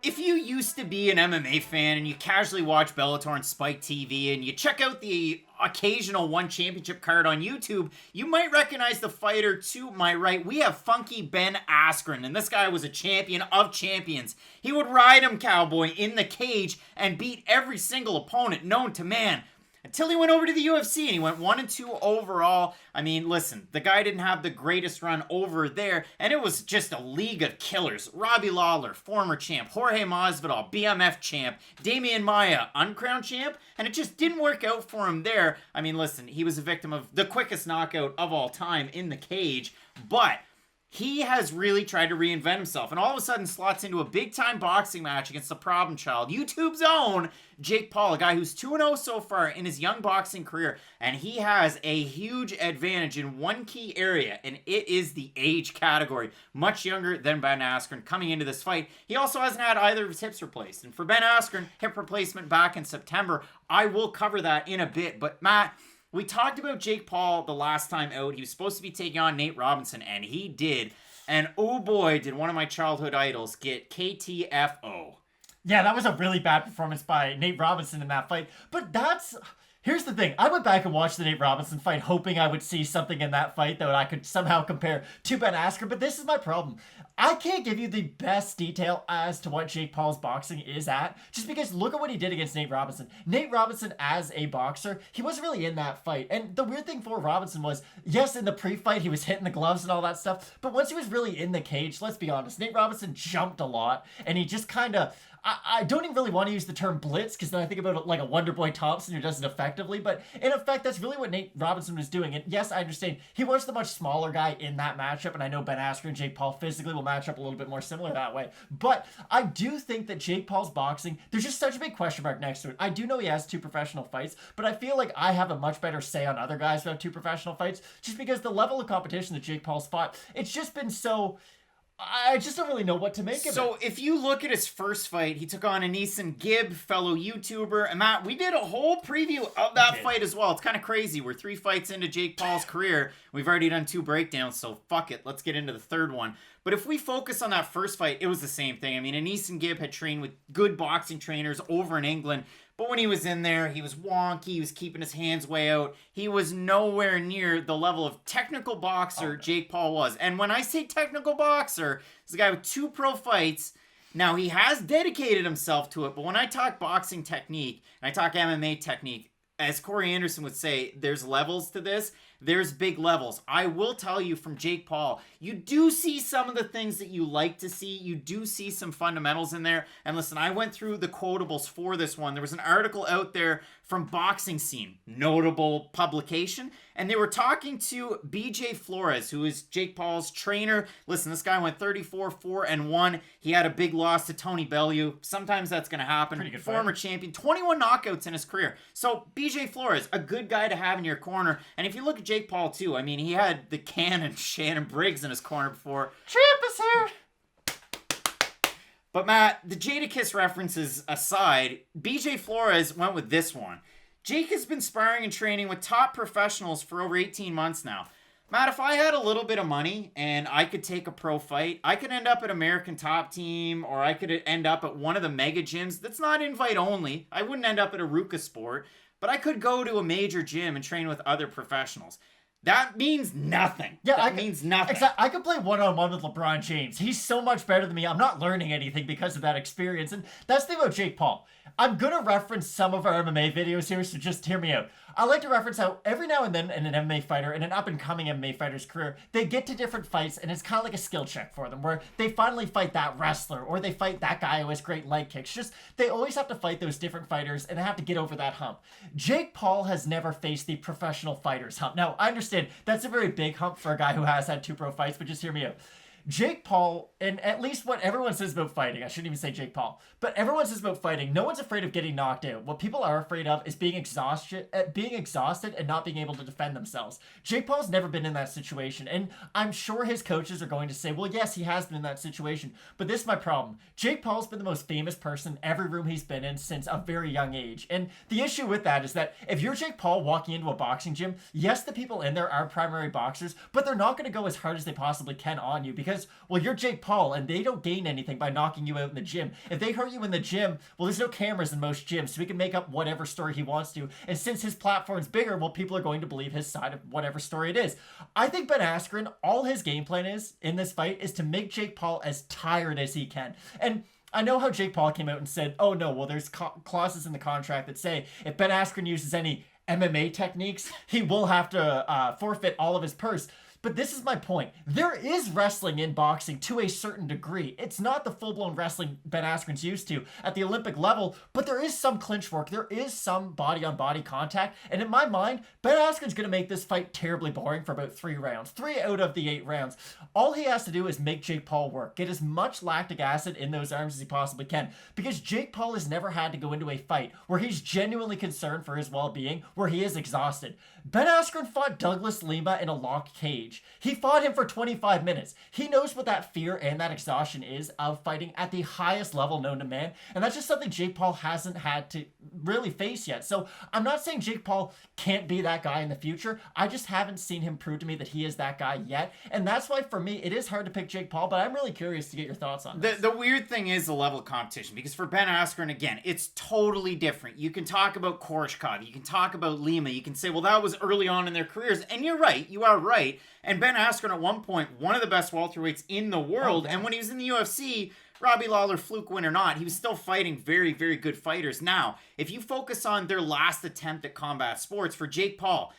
If you used to be an MMA fan and you casually watch Bellator and Spike TV and you check out the occasional one championship card on YouTube, you might recognize the fighter to my right. We have Funky Ben Askren, and this guy was a champion of champions. He would ride him, cowboy, in the cage and beat every single opponent known to man. Until he went over to the UFC and he went 1-2 overall. I mean, listen, the guy didn't have the greatest run over there, and it was just a league of killers. Robbie Lawler, former champ, Jorge Masvidal, BMF champ, Damian Maia, uncrowned champ, and it just didn't work out for him there. I mean, listen, he was a victim of the quickest knockout of all time in the cage, but he has really tried to reinvent himself and all of a sudden slots into a big-time boxing match against the problem child, YouTube's own Jake Paul, a guy who's 2-0 so far in his young boxing career, and he has a huge advantage in one key area, and it is the age category. Much younger than Ben Askren coming into this fight. He also hasn't had either of his hips replaced, and for Ben Askren, hip replacement back in September. I will cover that in a bit, but Matt, we talked about Jake Paul the last time out. He was supposed to be taking on Nate Robinson, and he did. And oh boy, did one of my childhood idols get KTFO. Yeah, that was a really bad performance by Nate Robinson in that fight. But here's the thing. I went back and watched the Nate Robinson fight hoping I would see something in that fight that I could somehow compare to Ben Askren, but this is my problem. I can't give you the best detail as to what Jake Paul's boxing is at, just because look at what he did against Nate Robinson. Nate Robinson, as a boxer, he wasn't really in that fight. And the weird thing for Robinson was, yes, in the pre-fight, he was hitting the gloves and all that stuff, but once he was really in the cage, let's be honest, Nate Robinson jumped a lot, and he just kind of... I don't even really want to use the term blitz because then I think about it like a Wonder Boy Thompson who does it effectively, but in effect, that's really what Nate Robinson was doing. And yes, I understand he was the much smaller guy in that matchup, and I know Ben Askren and Jake Paul physically will match up a little bit more similar that way. But I do think that Jake Paul's boxing, there's just such a big question mark next to it. I do know he has 2 professional fights, but I feel like I have a much better say on other guys who have 2 professional fights just because the level of competition that Jake Paul's fought, it's just been so... I just don't really know what to make of it. So if you look at his first fight, he took on Aneeson Gibb, fellow YouTuber. And Matt, we did a whole preview of that fight as well. It's kind of crazy. We're 3 fights into Jake Paul's career. We've already done 2 breakdowns, so fuck it. Let's get into the third one. But if we focus on that first fight, it was the same thing. I mean, Aneeson Gibb had trained with good boxing trainers over in England. But when he was in there, he was wonky. He was keeping his hands way out. He was nowhere near the level of technical boxer Jake Paul was. And when I say technical boxer, this is a guy with 2 pro fights. Now, he has dedicated himself to it. But when I talk boxing technique, and I talk MMA technique, as Corey Anderson would say, there's levels to this. There's big levels. I will tell you from Jake Paul, you do see some of the things that you like to see. You do see some fundamentals in there. And listen, I went through the quotables for this one. There was an article out there from Boxing Scene, notable publication, and they were talking to BJ Flores, who is Jake Paul's trainer. Listen, this guy went 34-4-1. He had a big loss to Tony Bellew. Sometimes that's going to happen. Pretty good Former champion, 21 knockouts in his career. So BJ Flores, a good guy to have in your corner. And if you look at Jake Paul too, I mean, he had the cannon Shannon Briggs in his corner before. Champ is here! But Matt, the Jadakiss references aside, BJ Flores went with this one. Jake has been sparring and training with top professionals for over 18 months now. Matt, if I had a little bit of money and I could take a pro fight, I could end up at American Top Team, or I could end up at one of the mega gyms that's not invite only. I wouldn't end up at Aruka Sport, but I could go to a major gym and train with other professionals. That means nothing. Yeah, that means nothing. Exactly. I could play one-on-one with LeBron James. He's so much better than me. I'm not learning anything because of that experience. And that's the thing about Jake Paul. I'm going to reference some of our MMA videos here, so just hear me out. I like to reference how every now and then in an MMA fighter, in an up-and-coming MMA fighter's career, they get to different fights, and it's kind of like a skill check for them, where they finally fight that wrestler, or they fight that guy who has great leg kicks. Just, they always have to fight those different fighters, and they have to get over that hump. Jake Paul has never faced the professional fighter's hump. Now, I understand that's a very big hump for a guy who has had 2 pro fights, but just hear me out. Jake Paul, and at least what everyone says about fighting, I shouldn't even say Jake Paul, but everyone says about fighting, no one's afraid of getting knocked out. What people are afraid of is being exhausted and not being able to defend themselves. Jake Paul's never been in that situation, and I'm sure his coaches are going to say, well, yes, he has been in that situation, but this is my problem. Jake Paul's been the most famous person in every room he's been in since a very young age, and the issue with that is that if you're Jake Paul walking into a boxing gym, yes, the people in there are primary boxers, but they're not going to go as hard as they possibly can on you because because, well, you're Jake Paul and they don't gain anything by knocking you out in the gym. If they hurt you in the gym, well, there's no cameras in most gyms, so he can make up whatever story he wants to. And since his platform's bigger, well, people are going to believe his side of whatever story it is. I think Ben Askren, all his game plan is in this fight is to make Jake Paul as tired as he can. And I know how Jake Paul came out and said, oh no, well, there's clauses in the contract that say if Ben Askren uses any MMA techniques, he will have to forfeit all of his purse. But this is my point. There is wrestling in boxing to a certain degree. It's not the full-blown wrestling Ben Askren's used to at the Olympic level, but there is some clinch work. There is some body-on-body contact. And in my mind, Ben Askren's going to make this fight terribly boring for about 3 rounds. 3 out of the 8 rounds. All he has to do is make Jake Paul work. Get as much lactic acid in those arms as he possibly can. Because Jake Paul has never had to go into a fight where he's genuinely concerned for his well-being, where he is exhausted. Ben Askren fought Douglas Lima in a locked cage. He fought him for 25 minutes. He knows what that fear and that exhaustion is of fighting at the highest level known to man. And that's just something Jake Paul hasn't had to really face yet. So I'm not saying Jake Paul can't be that guy in the future. I just haven't seen him prove to me that he is that guy yet. And that's why for me, it is hard to pick Jake Paul, but I'm really curious to get your thoughts on this. The weird thing is the level of competition, because for Ben Askren, again, it's totally different. You can talk about Koreshkov, you can talk about Lima, you can say, well, that was early on in their careers, and you're right, you are right. And Ben Askren at one point, one of the best welterweights in the world, and when he was in the UFC, Robbie Lawler, fluke win or not, he was still fighting very, very good fighters. Now, if you focus on their last attempt at combat sports, for Jake Paul,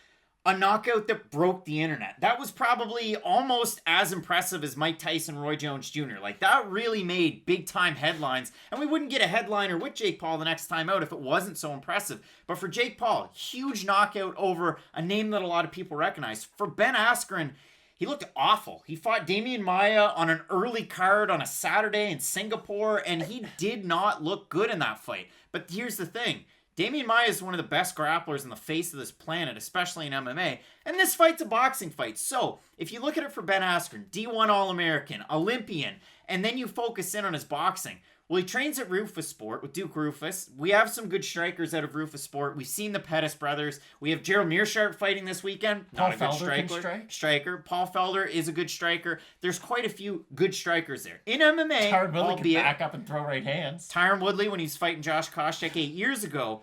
a knockout that broke the internet. That was probably almost as impressive as Mike Tyson, Roy Jones Jr. Like, that really made big-time headlines, and we wouldn't get a headliner with Jake Paul the next time out if it wasn't so impressive. But for Jake Paul, huge knockout over a name that a lot of people recognize. For Ben Askren, he looked awful. He fought Damian Maia on an early card on a Saturday in Singapore, and he did not look good in that fight. But here's the thing. Damian Maia is one of the best grapplers on the face of this planet, especially in MMA, and this fight's a boxing fight. So, if you look at it for Ben Askren, D1 All-American, Olympian, and then you focus in on his boxing, well, he trains at Rufus Sport with Duke Rufus. We have some good strikers out of Rufus Sport. We've seen the Pettis brothers. We have Gerald Meerschaert fighting this weekend. Not Paul a good striker. Paul Felder is a good striker. There's quite a few good strikers there. In MMA, Tyron Woodley albeit, can back up and throw right hands. Tyron Woodley when he was fighting Josh Koscheck 8 years ago.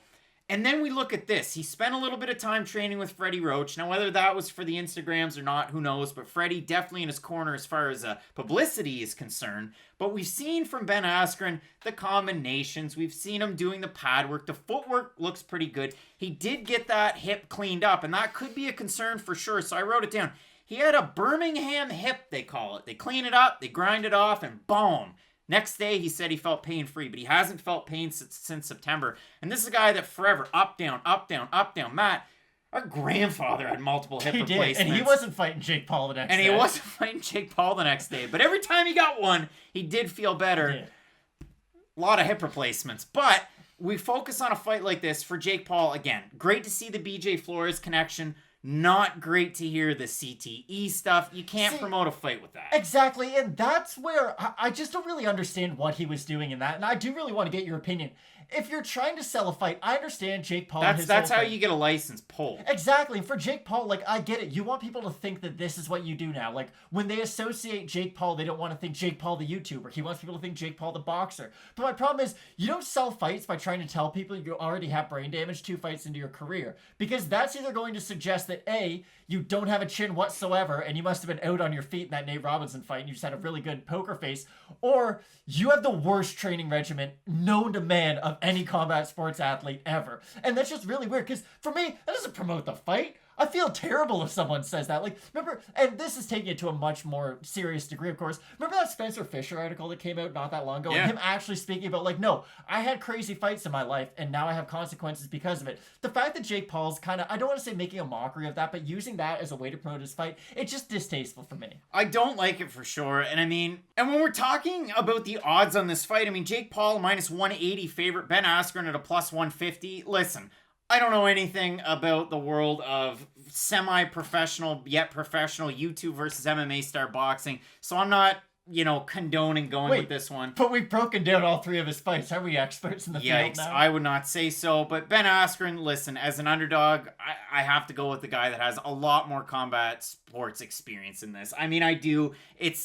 And then we look at this. He spent a little bit of time training with Freddie Roach. Now, whether that was for the Instagrams or not, who knows? But Freddie definitely in his corner as far as publicity is concerned. But we've seen from Ben Askren the combinations. We've seen him doing the pad work. The footwork looks pretty good. He did get that hip cleaned up, and that could be a concern for sure. So I wrote it down. He had a Birmingham hip, they call it. They clean it up, they grind it off, and boom. Next day, he said he felt pain-free, but he hasn't felt pain since September. And this is a guy that forever, up, down, up, down, up, down. Matt, our grandfather had multiple hip replacements. And he wasn't fighting Jake Paul the next day. And he wasn't fighting Jake Paul the next day. But every time he got one, he did feel better. A lot of hip replacements. But we focus on a fight like this for Jake Paul. Again, great to see the BJ Flores connection. Not great to hear the CTE stuff. You can't promote a fight with that. Exactly, and that's where I just don't really understand what he was doing in that, and I do really want to get your opinion. If you're trying to sell a fight, I understand Jake Paul. That's how you get a license pulled. Exactly. For Jake Paul, like, I get it. You want people to think that this is what you do now. Like, when they associate Jake Paul, they don't want to think Jake Paul the YouTuber. He wants people to think Jake Paul the boxer. But my problem is, you don't sell fights by trying to tell people you already have brain damage 2 fights into your career. Because that's either going to suggest that, A, you don't have a chin whatsoever, and you must have been out on your feet in that Nate Robinson fight, and you just had a really good poker face, or you have the worst training regimen known to man of any combat sports athlete ever. And that's just really weird, because for me, that doesn't promote the fight. I feel terrible if someone says that. Like, remember, and this is taking it to a much more serious degree, of course. Remember that Spencer Fisher article that came out not that long ago? Yeah. And him actually speaking about, like, no, I had crazy fights in my life, and now I have consequences because of it. The fact that Jake Paul's kind of, I don't want to say making a mockery of that, but using that as a way to promote his fight, it's just distasteful for me. I don't like it for sure. And I mean, and when we're talking about the odds on this fight, I mean, Jake Paul minus 180 favorite, Ben Askren at a plus 150. Listen, I don't know anything about the world of semi-professional yet professional YouTube versus MMA star boxing, so I'm not condoning going with this one. But we've broken down all three of his fights. Are we experts in the field Yikes, now? I would not say so. But Ben Askren, listen, as an underdog, I have to go with the guy that has a lot more combat sports experience in this. I mean, I do.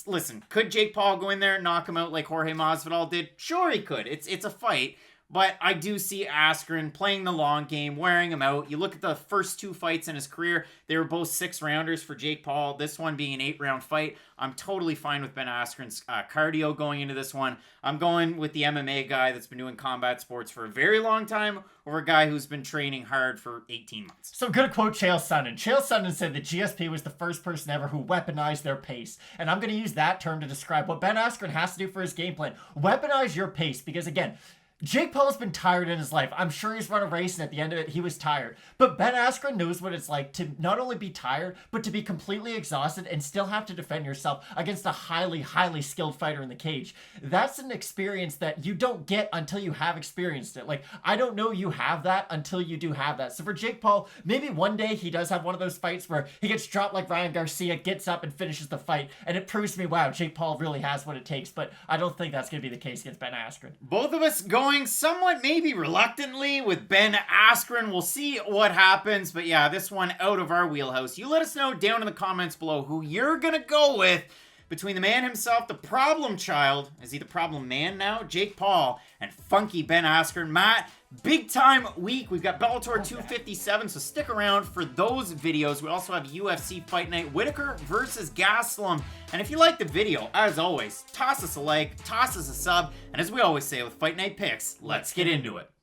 Listen, could Jake Paul go in there and knock him out like Jorge Masvidal did? Sure he could. It's a fight. But I do see Askren playing the long game, wearing him out. You look at the first 2 fights in his career, they were both 6-rounders for Jake Paul. This one being an 8-round fight. I'm totally fine with Ben Askren's cardio going into this one. I'm going with the MMA guy that's been doing combat sports for a very long time over a guy who's been training hard for 18 months. So I'm going to quote Chael Sonnen. Chael Sonnen said that GSP was the first person ever who weaponized their pace. And I'm going to use that term to describe what Ben Askren has to do for his game plan. Weaponize your pace because, again, Jake Paul's been tired in his life. I'm sure he's run a race, and at the end of it, he was tired. But Ben Askren knows what it's like to not only be tired, but to be completely exhausted and still have to defend yourself against a highly, highly skilled fighter in the cage. That's an experience that you don't get until you have experienced it. Like, I don't know you have that until you do have that. So for Jake Paul, maybe one day he does have one of those fights where he gets dropped like Ryan Garcia, gets up and finishes the fight, and it proves to me, wow, Jake Paul really has what it takes. But I don't think that's going to be the case against Ben Askren. Both of us going somewhat maybe reluctantly with Ben Askren. We'll see what happens. But yeah, this one out of our wheelhouse. You let us know down in the comments below who you're going to go with between the man himself, the problem child. Is he the problem man now? Jake Paul and funky Ben Askren. Matt, big time week. We've got Bellator 257, so stick around for those videos. We also have UFC Fight Night, Whitaker versus Gastelum. And if you like the video, as always, toss us a like, toss us a sub, and as we always say with Fight Night Picks, let's get into it.